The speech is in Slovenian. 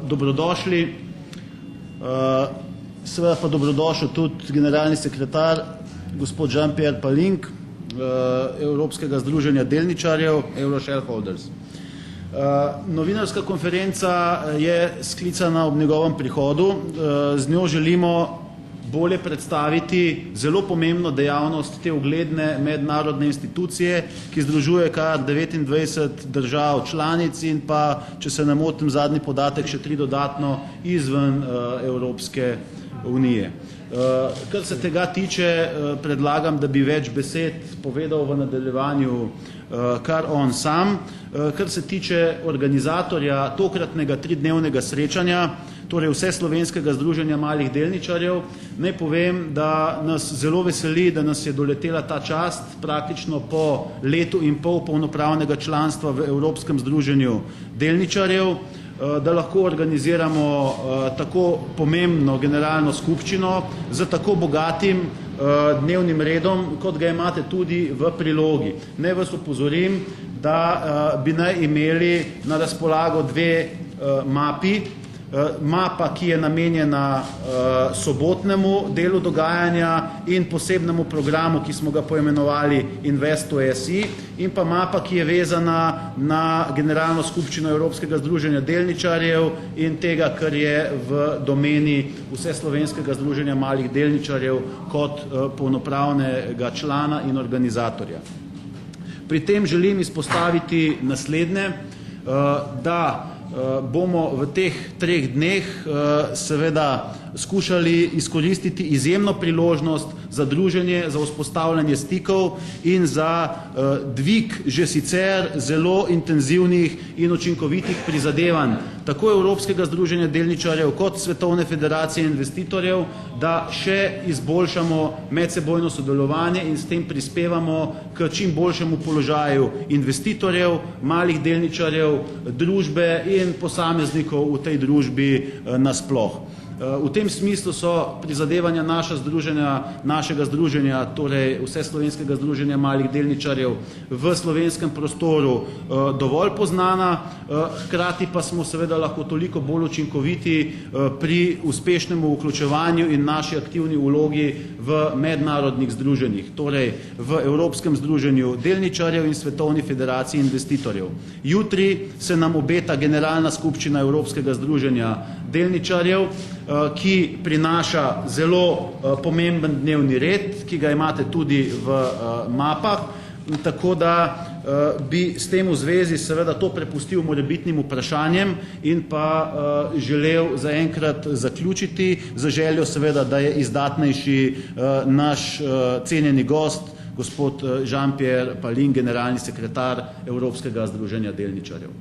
dobrodošli. Seveda pa dobrodošel tudi generalni sekretar, gospod Jean-Pierre Palling, Evropskega združenja delničarjev, Euro-Shareholders. Novinarska konferenca je sklicana ob njegovem prihodu. Z njo želimo bolje predstaviti zelo pomembno dejavnost te ugledne mednarodne institucije, ki združuje kar 29 držav članic in pa, če se ne motim, zadnji podatek še 3 dodatno izven Evropske unije. Kar se tega tiče, predlagam, da bi več besed povedal v nadaljevanju kar on sam. Kar se tiče organizatorja tokratnega 3-dnevnega srečanja, torej Vseslovenskega združenja malih delničarjev, naj povem, da nas zelo veseli, da nas je doletela ta čast praktično po letu in pol polnopravnega članstva v Evropskem združenju delničarjev, da lahko organiziramo tako pomembno generalno skupščino z tako bogatim dnevnim redom, kot ga imate tudi v prilogi. Naj vas opozorim, da bi naj imeli na razpolago 2 mapi. Mapa, ki je namenjena sobotnemu delu dogajanja in posebnemu programu, ki smo ga poimenovali Investo.si, in pa mapa, ki je vezana na generalno skupščino Evropskega združenja delničarjev in tega, kar je v domeni Vseslovenskega združenja malih delničarjev kot polnopravnega člana in organizatorja. Pri tem želim izpostaviti naslednje, da bomo v teh 3 dneh seveda skušali izkoristiti izjemno priložnost za druženje, za vzpostavljanje stikov in za dvig že sicer zelo intenzivnih in učinkovitih prizadevanj tako Evropskega združenja delničarjev kot Svetovne federacije investitorjev, da še izboljšamo medsebojno sodelovanje in s tem prispevamo k čim boljšemu položaju investitorjev, malih delničarjev, družbe in posameznikov v tej družbi nasploh. V tem smislu so prizadevanja našega združenja, torej Vseslovenskega združenja malih delničarjev v slovenskem prostoru dovolj poznana, hkrati pa smo seveda lahko toliko bolj učinkoviti pri uspešnemu vključevanju in naši aktivni vlogi v mednarodnih združenjih, torej v Evropskem združenju delničarjev in Svetovni federaciji investitorjev. Jutri se nam obeta generalna skupščina Evropskega združenja delničarjev, ki prinaša zelo pomemben dnevni red, ki ga imate tudi v mapah, tako da bi s tem v zvezi seveda to prepustil morebitnim vprašanjem in pa želel zaenkrat zaključiti za željo seveda, da je izdatnejši naš cenjeni gost, gospod Jean-Pierre Palling, generalni sekretar Evropskega združenja delničarjev.